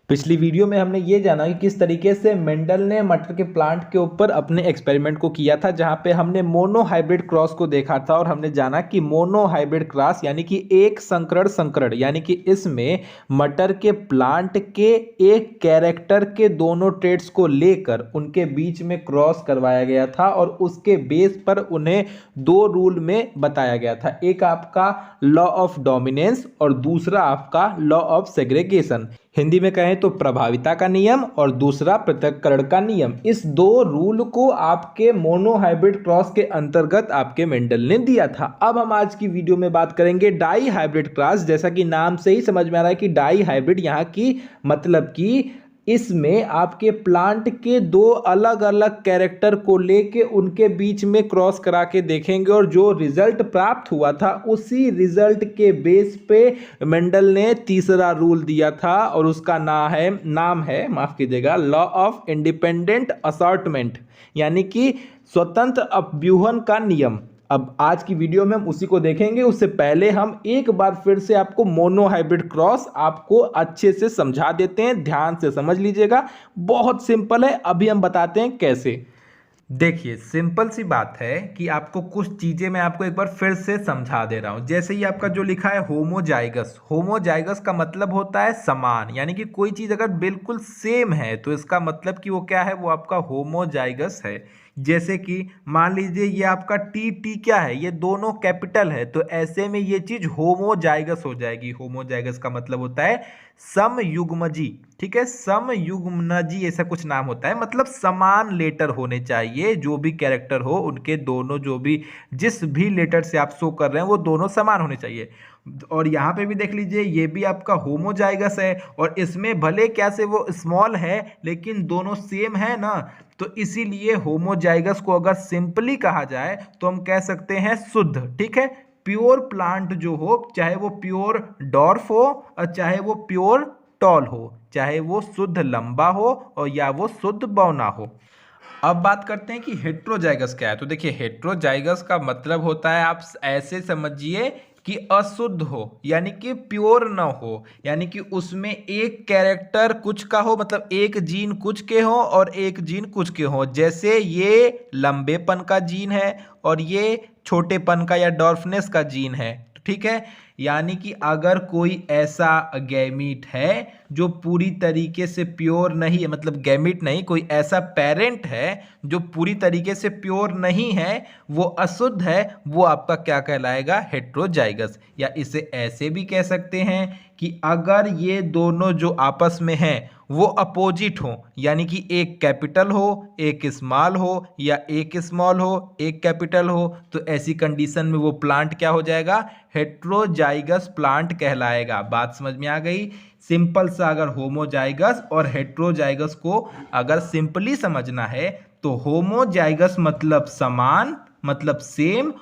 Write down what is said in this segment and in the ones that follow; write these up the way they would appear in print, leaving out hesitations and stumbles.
पिछली वीडियो में हमने ये जाना कि किस तरीके से मेंडल ने मटर के प्लांट के ऊपर अपने एक्सपेरिमेंट को किया था, जहां पे हमने मोनो हाइब्रिड क्रॉस को देखा था। और हमने जाना कि मोनो हाइब्रिड क्रॉस यानी कि एक संकरण संकरण, यानी कि इसमें मटर के प्लांट के एक कैरेक्टर के दोनों ट्रेड्स को लेकर उनके बीच में क्रॉस करवाया गया था और उसके बेस पर उन्हें दो रूल में बताया गया था। एक आपका लॉ ऑफ डोमिनेंस और दूसरा आपका लॉ ऑफ सेग्रेगेशन, हिंदी में कहें तो प्रभाविता का नियम, और दूसरा पृथक्करण का नियम। इस दो रूल को आपके मोनो हाइब्रिड क्रॉस के अंतर्गत आपके मेंडल ने दिया था। अब हम आज की वीडियो में बात करेंगे डाई हाइब्रिड क्रॉस। जैसा कि नाम से ही समझ में आ रहा है कि डाई हाइब्रिड यहाँ की मतलब कि इसमें आपके प्लांट के दो अलग अलग कैरेक्टर को लेके उनके बीच में क्रॉस करा के देखेंगे, और जो रिजल्ट प्राप्त हुआ था उसी रिजल्ट के बेस पे मेंडल ने तीसरा रूल दिया था, और उसका नाम है माफ कीजिएगा, लॉ ऑफ इंडिपेंडेंट असॉर्टमेंट, यानी कि स्वतंत्र अपव्यूहन का नियम। अब आज की वीडियो में हम उसी को देखेंगे। उससे पहले हम एक बार फिर से आपको मोनो हाइब्रिड क्रॉस आपको अच्छे से समझा देते हैं, ध्यान से समझ लीजिएगा। बहुत सिंपल है, अभी हम बताते हैं कैसे। देखिए, सिंपल सी बात है कि आपको कुछ चीजें मैं आपको एक बार फिर से समझा दे रहा हूं। जैसे ही आपका जो लिखा है होमोजाइगस, होमोजाइगस का मतलब होता है समान, यानी कि कोई चीज अगर बिल्कुल सेम है तो इसका मतलब कि वो क्या है, वो आपका होमोजाइगस है। जैसे कि मान लीजिए ये आपका टी टी क्या है, ये दोनों कैपिटल है, तो ऐसे में ये चीज होमोजाइगस हो जाएगी। होमोजाइगस का मतलब होता है समयुग्मजी, ठीक है, समयुग्मनजी ऐसा कुछ नाम होता है, मतलब समान लेटर होने चाहिए। जो भी कैरेक्टर हो उनके दोनों, जो भी जिस भी लेटर से आप शो कर रहे हैं वो दोनों समान होने चाहिए। और यहाँ पे भी देख लीजिए, ये भी आपका होमोजाइगस है, और इसमें भले क्या से वो स्मॉल है लेकिन दोनों सेम है ना, तो इसीलिए होमोजाइगस को अगर सिंपली कहा जाए तो हम कह सकते हैं शुद्ध, ठीक है। प्योर प्लांट जो हो, चाहे वो प्योर डॉर्फ हो और चाहे वो प्योर टॉल हो, चाहे वो शुद्ध लंबा हो और या वो शुद्ध बौना हो। अब बात करते हैं कि हेट्रोजाइगस क्या है। तो देखिए, हेट्रोजाइगस का मतलब होता है, आप ऐसे समझिए कि अशुद्ध हो, यानी कि प्योर न हो, यानी कि उसमें एक कैरेक्टर कुछ का हो, मतलब एक जीन कुछ के हो और एक जीन कुछ के हो। जैसे ये लंबेपन का जीन है और ये छोटेपन का या डॉर्फनेस का जीन है, ठीक है। यानी कि अगर कोई ऐसा गैमीट है जो पूरी तरीके से प्योर नहीं है, मतलब गैमीट नहीं, कोई ऐसा पेरेंट है जो पूरी तरीके से प्योर नहीं है, वो अशुद्ध है, वो आपका क्या कहलाएगा, हेट्रोजाइगस। या इसे ऐसे भी कह सकते हैं कि अगर ये दोनों जो आपस में हैं वो अपोजिट हो, यानी कि एक कैपिटल हो एक स्मॉल हो, या एक स्मॉल हो एक कैपिटल हो, तो ऐसी कंडीशन में वो प्लांट क्या हो जाएगा, हेट्रोजाइगस प्लांट कहलाएगा। बात समझ में आ गई। सिंपल सा अगर होमोजाइगस और हेट्रोजाइगस को अगर सिंपली समझना है तो होमोजाइगस मतलब समान, मतलब सेम,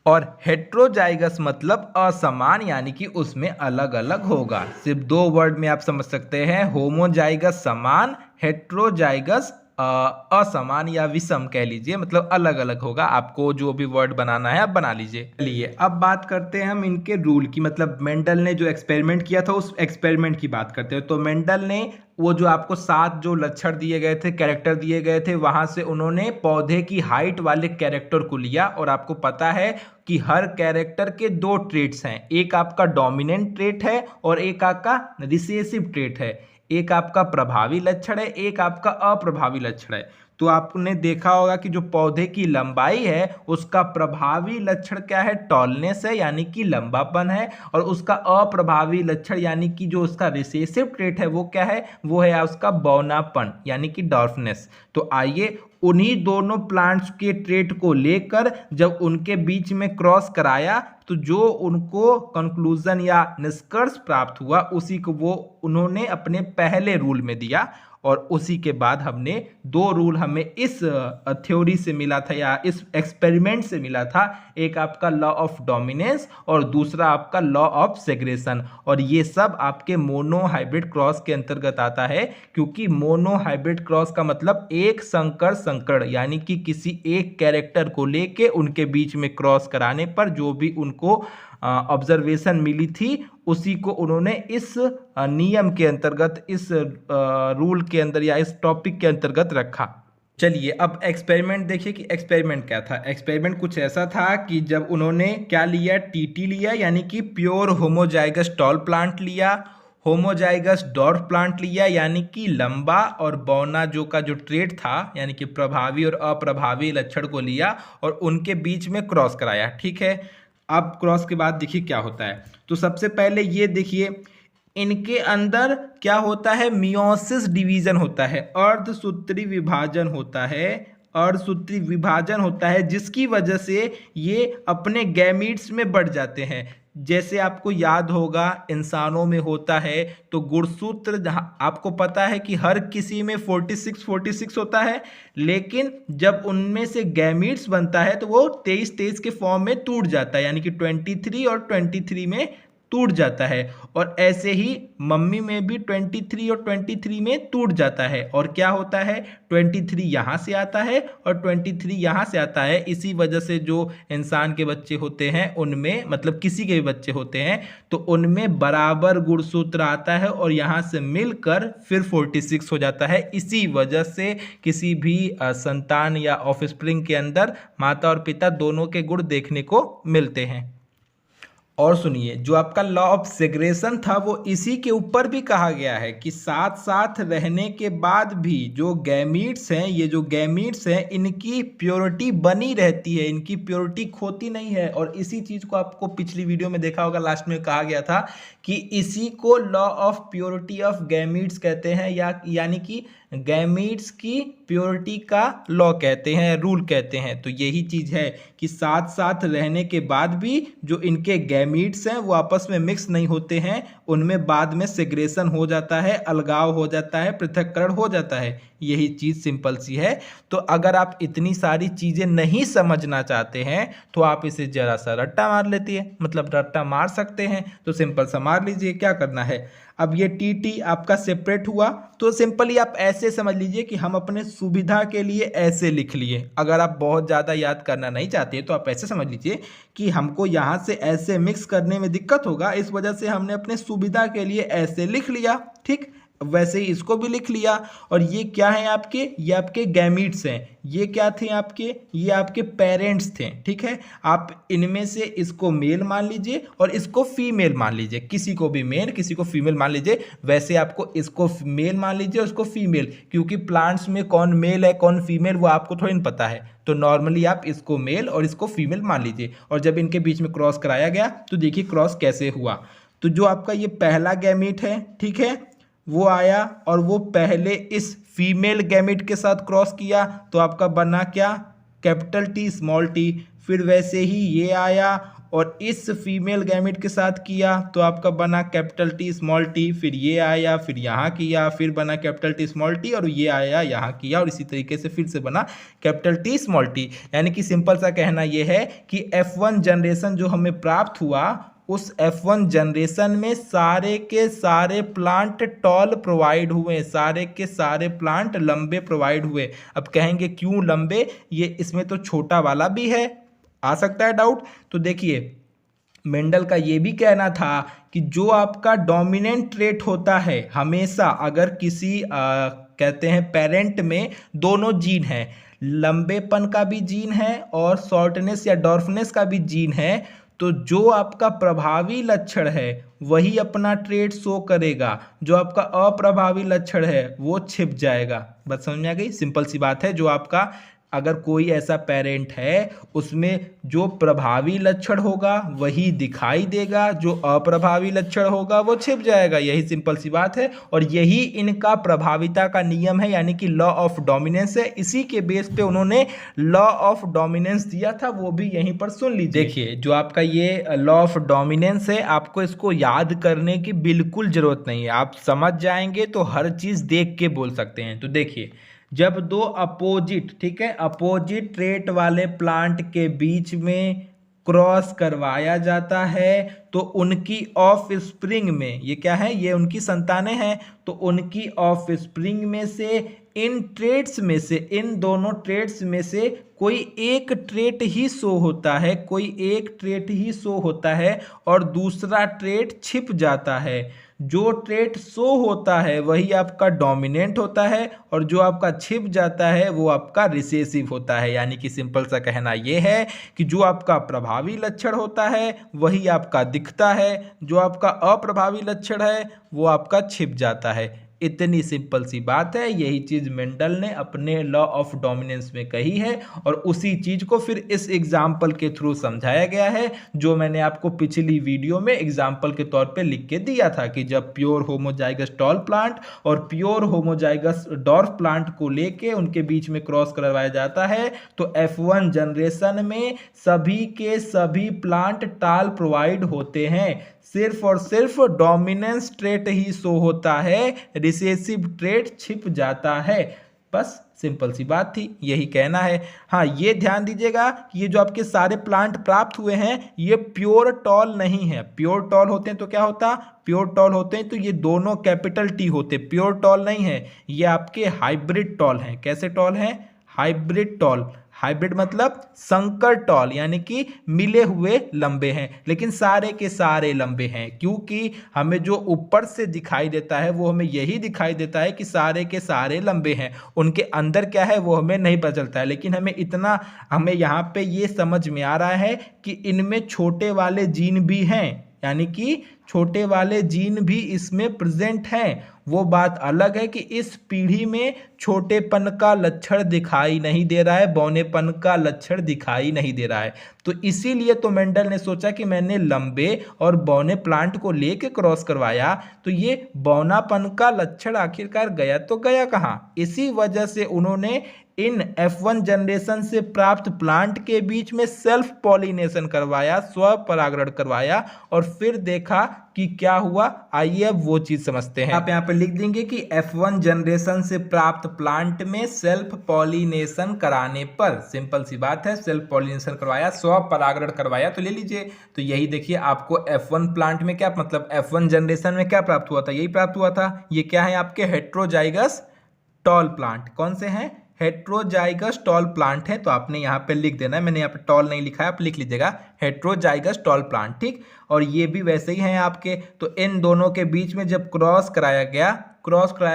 और हेट्रोजाइगस मतलब असमान, यानी कि उसमें अलग अलग होगा। सिर्फ दो वर्ड में आप समझ सकते हैं, होमोजाइगस समान, हेट्रोजाइगस असमान या विषम कह लीजिए, मतलब अलग अलग होगा। आपको जो भी वर्ड बनाना है आप बना लीजिए। चलिए अब बात करते हैं हम इनके रूल की, मतलब मेंडल ने जो एक्सपेरिमेंट किया था उस एक्सपेरिमेंट की बात करते हैं। तो मेंडल ने वो जो आपको 7 जो लक्षण दिए गए थे, कैरेक्टर दिए गए थे, वहां से उन्होंने पौधे की हाइट वाले कैरेक्टर को लिया, और आपको पता है कि हर कैरेक्टर के दो ट्रेट्स हैं, एक आपका डोमिनेंट ट्रेट है और एक आपका रिसेसिव ट्रेट है। एक आपका प्रभावी लक्षण है, एक आपका अप्रभावी लक्षण है। तो आपने देखा होगा कि जो पौधे की लंबाई है उसका प्रभावी लक्षण क्या है, टॉलनेस है, यानी कि लंबापन है, और उसका अप्रभावी लक्षण यानी कि जो उसका रिसेसिव ट्रेट है वो क्या है, वो है उसका बौनापन, यानी कि डॉर्फनेस। तो आइए उन्हीं दोनों प्लांट्स के ट्रेट को लेकर जब उनके बीच में क्रॉस कराया तो जो उनको कंक्लूजन या निष्कर्ष प्राप्त हुआ उसी को वो उन्होंने अपने पहले रूल में दिया, और उसी के बाद हमने दो रूल हमें इस थ्योरी से मिला था या इस एक्सपेरिमेंट से मिला था। एक आपका लॉ ऑफ डोमिनेंस और दूसरा आपका लॉ ऑफ सेग्रेशन, और ये सब आपके मोनो हाइब्रिड क्रॉस के अंतर्गत आता है, क्योंकि मोनो हाइब्रिड क्रॉस का मतलब एक संकर संकरण, यानी कि किसी एक कैरेक्टर को लेके उनके बीच में क्रॉस कराने पर जो भी उनको ऑब्जर्वेशन मिली थी उसी को उन्होंने इस नियम के अंतर्गत, इस रूल के अंदर या इस टॉपिक के अंतर्गत रखा। चलिए अब एक्सपेरिमेंट देखिए कि एक्सपेरिमेंट क्या था। एक्सपेरिमेंट कुछ ऐसा था कि जब उन्होंने क्या लिया, टीटी लिया यानी कि प्योर होमोजाइगस टॉल प्लांट लिया, होमोजाइगस डॉर्फ प्लांट लिया यानी कि लंबा और बौना जो का जो ट्रेट था यानी कि प्रभावी और अप्रभावी लक्षण को लिया और उनके बीच में क्रॉस कराया। ठीक है, अब क्रॉस के बाद देखिए क्या होता है। तो सबसे पहले ये देखिए इनके अंदर क्या होता है, मियोसिस डिवीजन होता है, अर्धसूत्री विभाजन होता है, अर्धसूत्री विभाजन होता है जिसकी वजह से ये अपने गैमीट्स में बढ़ जाते हैं। जैसे आपको याद होगा इंसानों में होता है तो गुणसूत्र, जहाँ आपको पता है कि हर किसी में 46 होता है, लेकिन जब उनमें से गैमीट्स बनता है तो वो 23 के फॉर्म में टूट जाता है यानी कि 23 और 23 में टूट जाता है। और ऐसे ही मम्मी में भी 23 और 23 में टूट जाता है। और क्या होता है, 23 यहाँ से आता है और 23 यहाँ से आता है। इसी वजह से जो इंसान के बच्चे होते हैं उनमें, मतलब किसी के भी बच्चे होते हैं तो उनमें बराबर गुणसूत्र आता है और यहाँ से मिलकर फिर 46 हो जाता है। इसी वजह से किसी भी संतान या ऑफस्प्रिंग के अंदर माता और पिता दोनों के गुण देखने को मिलते हैं। और सुनिए, जो आपका लॉ ऑफ सेग्रेशन था वो इसी के ऊपर भी कहा गया है कि साथ साथ रहने के बाद भी जो गैमीट्स हैं, ये जो गैमीट्स हैं इनकी प्योरिटी बनी रहती है, इनकी प्योरिटी खोती नहीं है। और इसी चीज़ को आपको पिछली वीडियो में देखा होगा, लास्ट में कहा गया था कि इसी को law of purity of gametes कहते हैं, या यानी कि गैमीट्स की प्योरिटी का लॉ कहते हैं, रूल कहते हैं। तो यही चीज़ है कि साथ साथ रहने के बाद भी जो इनके गैमीट्स हैं वो आपस में मिक्स नहीं होते हैं, उनमें बाद में सेग्रेशन हो जाता है, अलगाव हो जाता है, पृथक्करण हो जाता है। यही चीज़ सिंपल सी है। तो अगर आप इतनी सारी चीज़ें नहीं समझना चाहते हैं तो आप इसे जरा सा रट्टा मार लेती है, मतलब रट्टा मार सकते हैं। तो सिंपल सा मार लीजिए, क्या करना है। अब ये टी आपका सेपरेट हुआ तो सिंपली आप ऐसे समझ लीजिए कि हम अपने सुविधा के लिए ऐसे लिख लिए। अगर आप बहुत ज़्यादा याद करना नहीं चाहते तो आप ऐसे समझ लीजिए कि हमको यहाँ से ऐसे मिक्स करने में दिक्कत होगा, इस वजह से हमने अपने सुविधा के लिए ऐसे लिख लिया। ठीक, वैसे ही इसको भी लिख लिया। और ये क्या है आपके, ये आपके गैमीट्स हैं। ये क्या थे आपके, ये आपके पेरेंट्स थे। ठीक है, आप इनमें से इसको मेल मान लीजिए और इसको फीमेल मान लीजिए, किसी को भी मेल किसी को फीमेल मान लीजिए। वैसे आपको इसको मेल मान लीजिए और इसको फीमेल, क्योंकि प्लांट्स में कौन मेल है कौन फीमेल वो आपको थोड़ी नहीं पता है। तो नॉर्मली आप इसको मेल और इसको फीमेल मान लीजिए। और जब इनके बीच में क्रॉस कराया गया तो देखिए क्रॉस कैसे हुआ। तो जो आपका ये पहला गैमीट है, ठीक है, वो आया और वो पहले इस फीमेल गैमेट के साथ क्रॉस किया तो आपका बना क्या, कैपिटल टी स्मॉल टी। फिर वैसे ही ये आया और इस फीमेल गैमेट के साथ किया तो आपका बना कैपिटल टी स्मॉल टी। फिर ये आया, फिर यहाँ किया, फिर बना कैपिटल टी स्मॉल टी, और ये आया यहाँ किया और इसी तरीके से फिर से बना कैपिटल टी स्मॉल टी। यानी कि सिंपल सा कहना ये है कि F1 जनरेशन जो हमें प्राप्त हुआ उस F1 जनरेशन में सारे के सारे प्लांट टॉल प्रोवाइड हुए, सारे के सारे प्लांट लंबे प्रोवाइड हुए। अब कहेंगे क्यों लंबे, ये इसमें तो छोटा वाला भी है, आ सकता है डाउट। तो देखिए मेंडल का ये भी कहना था कि जो आपका डोमिनेंट ट्रेट होता है, हमेशा अगर किसी कहते हैं पेरेंट में दोनों जीन हैं, लंबेपन का भी जीन है और शॉर्टनेस या डॉर्फनेस का भी जीन है, तो जो आपका प्रभावी लक्षण है वही अपना ट्रेट शो करेगा, जो आपका अप्रभावी लक्षण है वो छिप जाएगा। बात समझ में आ गई, सिंपल सी बात है। जो आपका अगर कोई ऐसा पेरेंट है उसमें जो प्रभावी लक्षण होगा वही दिखाई देगा, जो अप्रभावी लक्षण होगा वो छिप जाएगा। यही सिंपल सी बात है और यही इनका प्रभाविता का नियम है, यानी कि लॉ ऑफ डोमिनेंस है। इसी के बेस पे उन्होंने लॉ ऑफ डोमिनेंस दिया था, वो भी यहीं पर सुन लीजिए। देखिए जो आपका ये लॉ ऑफ डोमिनेंस है, आपको इसको याद करने की बिल्कुल जरूरत नहीं है, आप समझ जाएंगे तो हर चीज़ देख के बोल सकते हैं। तो देखिए जब दो अपोजिट, ठीक है, अपोजिट ट्रेट वाले प्लांट के बीच में क्रॉस करवाया जाता है तो उनकी ऑफ स्प्रिंग में, ये क्या है, ये उनकी संतानें हैं, तो उनकी ऑफ स्प्रिंग में से इन ट्रेड्स में से, इन दोनों ट्रेड्स में से कोई एक ट्रेट ही शो होता है, कोई एक ट्रेट ही शो होता है और दूसरा ट्रेट छिप जाता है। जो ट्रेट शो होता है वही आपका डोमिनेंट होता है और जो आपका छिप जाता है वो आपका रिसेसिव होता है। यानी कि सिंपल सा कहना ये है कि जो आपका प्रभावी लक्षण होता है वही आपका दिखता है, जो आपका अप्रभावी लक्षण है वो आपका छिप जाता है। इतनी सिंपल सी बात है। यही चीज मेंडल ने अपने लॉ ऑफ डोमिनेंस में कही है और उसी चीज को फिर इस एग्जाम्पल के थ्रू समझाया गया है, जो मैंने आपको पिछली वीडियो में एग्जाम्पल के तौर पे लिख के दिया था कि जब प्योर होमोजाइगस टॉल प्लांट और प्योर होमोजाइगस डॉर्फ प्लांट को लेके उनके बीच में क्रॉस करवाया जाता है तो F1 जनरेशन में सभी के सभी प्लांट टाल प्रोवाइड होते हैं, सिर्फ और सिर्फ डोमिनेंस ट्रेट ही शो होता है, रिसेसिव ट्रेट छिप जाता है। बस सिंपल सी बात थी, यही कहना है। हाँ, ये ध्यान दीजिएगा कि ये जो आपके सारे प्लांट प्राप्त हुए हैं ये प्योर टॉल नहीं है। प्योर टॉल होते हैं तो क्या होता, प्योर टॉल होते हैं तो ये दोनों कैपिटल टी होते, प्योर टॉल नहीं है, ये आपके हाइब्रिड टॉल हैं। कैसे टॉल हैं, हाइब्रिड टॉल। हाइब्रिड मतलब संकर टॉल, यानी कि मिले हुए लंबे हैं, लेकिन सारे के सारे लंबे हैं, क्योंकि हमें जो ऊपर से दिखाई देता है वो हमें यही दिखाई देता है कि सारे के सारे लंबे हैं, उनके अंदर क्या है वो हमें नहीं पता चलता है। लेकिन हमें यहाँ पे ये समझ में आ रहा है कि इनमें छोटे वाले जीन भी हैं, यानी कि छोटे वाले जीन भी इसमें प्रेजेंट हैं। वो बात अलग है कि इस पीढ़ी में छोटेपन का लक्षण दिखाई नहीं दे रहा है, बौनेपन का लक्षण दिखाई नहीं दे रहा है। तो इसीलिए तो मेंडल ने सोचा कि मैंने लंबे और बौने प्लांट को लेके क्रॉस करवाया तो ये बौनापन का लक्षण आखिरकार गया तो गया कहाँ। इसी वजह से उन्होंने इन F1 जनरेशन से प्राप्त प्लांट के बीच में सेल्फ पॉलिनेशन करवाया, स्व परागण करवाया और फिर देखा कि क्या हुआ। आइए अब वो चीज समझते हैं। आप यहाँ पे लिख देंगे कि F1 जनरेशन से प्राप्त प्लांट में सेल्फ पॉलिनेशन कराने पर, सिंपल सी बात है, सेल्फ पॉलिनेशन करवाया, स्व परागण करवाया, तो ले लीजिए। तो यही देखिए आपको F1 प्लांट में क्या मतलब F1 जनरेशन में क्या प्राप्त हुआ था, यही प्राप्त हुआ था। ये क्या है आपके हेट्रोजाइगस टॉल प्लांट। कौन से हैं, हेट्रोजाइगस टॉल प्लांट है। तो आपने यहाँ पे लिख देना है, मैंने यहाँ पे टॉल नहीं लिखा है, आप लिख लीजिएगा हेट्रोजाइगस टॉल प्लांट, ठीक। और ये भी वैसे ही हैं आपके। तो इन दोनों के बीच में जब क्रॉस कराया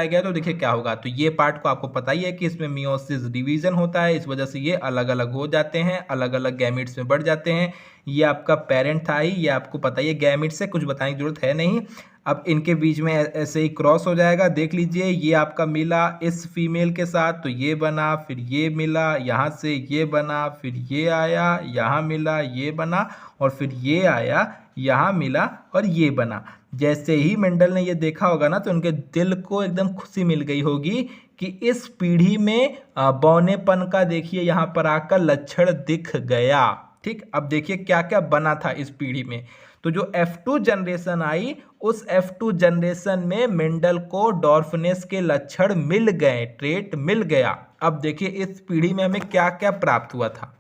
गया तो देखिए क्या होगा। तो ये पार्ट को आपको पता ही है कि इसमें मियोसिस डिवीजन होता है, इस वजह से ये अलग अलग हो जाते हैं, अलग अलग गैमिट्स में बढ़ जाते हैं। ये आपका पेरेंट था ही, ये आपको पता ही है, गैमिट से कुछ बताने की जरूरत है नहीं। अब इनके बीच में ऐसे ही क्रॉस हो जाएगा। देख लीजिए ये आपका मिला इस फीमेल के साथ तो ये बना, फिर ये मिला, यहाँ से ये बना, फिर ये आया, यहाँ मिला, ये बना, और फिर ये आया, यहाँ मिला और ये बना। जैसे ही मेंडल ने ये देखा होगा ना तो उनके दिल को एकदम खुशी मिल गई होगी कि इस पीढ़ी में बौनेपन का देखिए यहाँ पर आकर लक्षण दिख गया, ठीक। अब देखिए क्या क्या बना था इस पीढ़ी में। तो जो F2 जनरेशन आई उस F2 जनरेशन में मेंडल को डॉर्फनेस के लक्षण मिल गए, ट्रेट मिल गया। अब देखिए इस पीढ़ी में हमें क्या क्या प्राप्त हुआ था।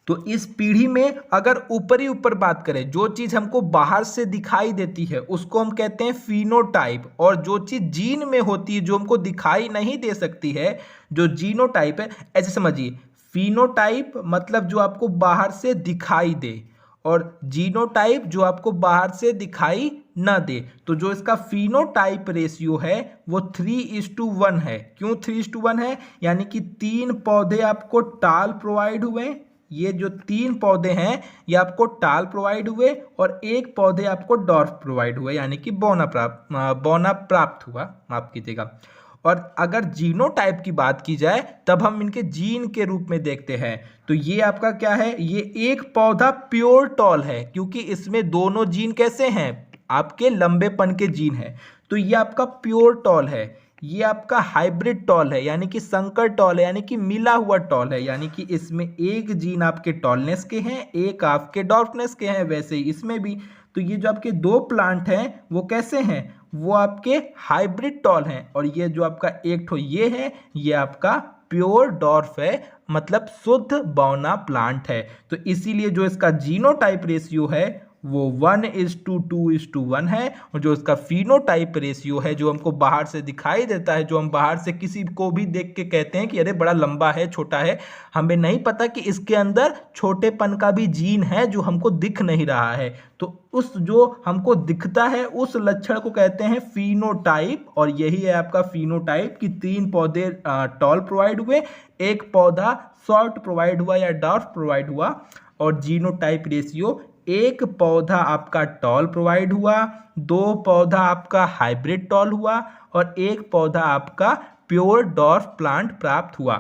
तो इस पीढ़ी में अगर ऊपर बात करें, जो चीज हमको बाहर से दिखाई देती है उसको हम कहते हैं फिनोटाइप, और जो चीज जीन में होती है जो हमको दिखाई नहीं दे सकती है, जो जीनोटाइप है, ऐसे समझिए। फिनोटाइप मतलब जो आपको बाहर से दिखाई दे, और जीनोटाइप जो आपको बाहर से दिखाई न दे। तो जो इसका फिनोटाइप रेशियो है वो 3:1 है। क्यों 3:1 है, यानी कि 3 पौधे आपको टाल प्रोवाइड हुए, ये जो 3 पौधे हैं ये आपको टाल प्रोवाइड हुए और 1 पौधे आपको डॉर्फ प्रोवाइड हुए, यानी कि बौना प्राप्त हुआ, माफ कीजिएगा। और अगर जीनोटाइप की बात की जाए तब हम इनके जीन के रूप में देखते हैं। तो ये आपका क्या है, ये एक पौधा प्योर टॉल है क्योंकि इसमें दोनों जीन कैसे हैं, आपके लंबेपन के जीन है। तो ये आपका प्योर टॉल है। ये आपका हाइब्रिड टॉल है, यानी कि संकर टॉल है, यानी कि मिला हुआ टॉल है, यानी कि इसमें एक जीन आपके टॉलनेस के हैं, एक आपके डॉर्फनेस के हैं, वैसे ही इसमें भी। तो ये जो आपके 2 प्लांट हैं वो कैसे हैं, वो आपके हाइब्रिड टॉल हैं, और ये जो आपका एक ठो ये है ये आपका प्योर डॉर्फ है, मतलब शुद्ध बौना प्लांट है। तो इसीलिए जो इसका जीनोटाइप रेशियो है वो 1:2:1 है, और जो इसका फिनोटाइप रेशियो है जो हमको बाहर से दिखाई देता है, जो हम बाहर से किसी को भी देख के कहते हैं कि अरे बड़ा लंबा है, छोटा है, हमें नहीं पता कि इसके अंदर छोटेपन का भी जीन है जो हमको दिख नहीं रहा है। तो उस जो हमको दिखता है उस लक्षण को कहते हैं फिनोटाइप, और यही है आपका फिनोटाइप कि 3 पौधे टॉल प्रोवाइड हुए, एक पौधा शॉर्ट प्रोवाइड हुआ या डॉर्फ प्रोवाइड हुआ, और जीनोटाइप रेशियो एक पौधा आपका टॉल प्रोवाइड हुआ, 2 पौधा आपका हाइब्रिड टॉल हुआ, और एक पौधा आपका प्योर डॉर्फ प्लांट प्राप्त हुआ।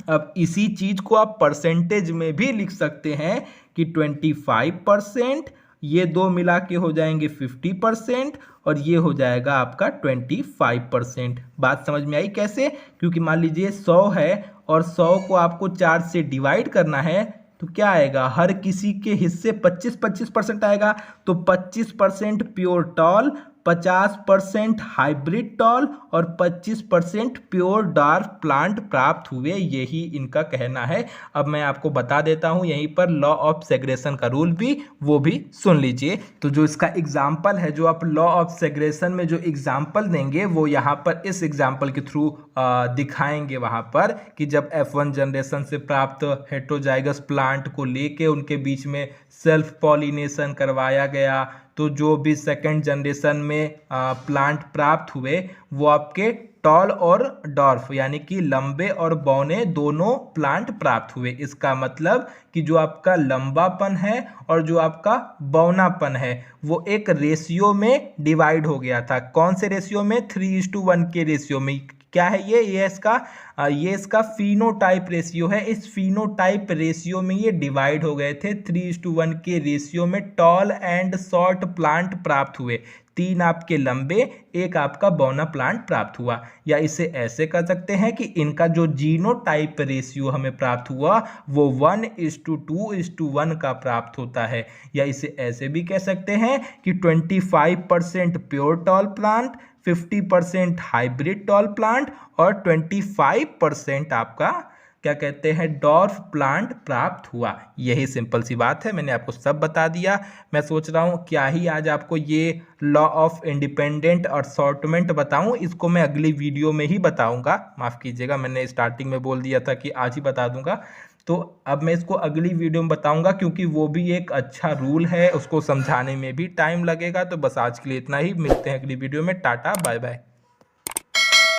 अब इसी चीज को आप परसेंटेज में भी लिख सकते हैं कि 25%, ये दो मिला के हो जाएंगे 50%, और ये हो जाएगा आपका 25%। बात समझ में आई कैसे? क्योंकि मान लीजिए 100 है और 100 को आपको 4 से डिवाइड करना है, तो क्या आएगा, हर किसी के हिस्से 25% आएगा। तो 25% प्योर टॉल, 50% हाइब्रिड टॉल और 25% प्योर डॉर्फ प्लांट प्राप्त हुए, यही इनका कहना है। अब मैं आपको बता देता हूं यहीं पर लॉ ऑफ सेग्रेशन का रूल भी, वो भी सुन लीजिए। तो जो इसका एग्जाम्पल है, जो आप लॉ ऑफ सेग्रेशन में जो एग्जाम्पल देंगे वो यहाँ पर इस एग्जाम्पल के थ्रू दिखाएंगे वहाँ पर, कि जब F1 जनरेशन से प्राप्त हेटेरोजाइगस प्लांट को लेके उनके बीच में सेल्फ पॉलिनेशन करवाया गया, तो जो भी सेकंड जनरेशन में प्लांट प्राप्त हुए वो आपके टॉल और डॉर्फ यानी कि लंबे और बौने दोनों प्लांट प्राप्त हुए। इसका मतलब कि जो आपका लंबापन है और जो आपका बौनापन है वो एक रेशियो में डिवाइड हो गया था। कौन से रेशियो में? 3:1 के रेशियो में। क्या है ये इसका फिनोटाइप रेशियो है। इस फिनोटाइप रेशियो में ये डिवाइड हो गए थे। 3:1 के रेशियो में टॉल एंड शॉर्ट प्लांट प्राप्त हुए, 3 आपके लंबे, 1 आपका बौना प्लांट प्राप्त हुआ। या इसे ऐसे कर सकते हैं कि इनका जो जीनोटाइप रेशियो हमें प्राप्त हुआ वो 1:2:1 का प्राप्त होता है। या इसे ऐसे भी कह सकते हैं कि 25% pure tall plant, 50% hybrid tall plant और 25% आपका क्या कहते हैं डॉर्फ प्लांट प्राप्त हुआ। यही सिंपल सी बात है, मैंने आपको सब बता दिया। मैं सोच रहा हूँ क्या ही आज आपको ये लॉ ऑफ इंडिपेंडेंट असॉर्टमेंट बताऊँ, इसको मैं अगली वीडियो में ही बताऊँगा। माफ़ कीजिएगा, मैंने स्टार्टिंग में बोल दिया था कि आज ही बता दूँगा, तो अब मैं इसको अगली वीडियो में बताऊंगा, क्योंकि वो भी एक अच्छा रूल है, उसको समझाने में भी टाइम लगेगा। तो बस आज के लिए इतना ही, मिलते हैं अगली वीडियो में। Tata bye bye.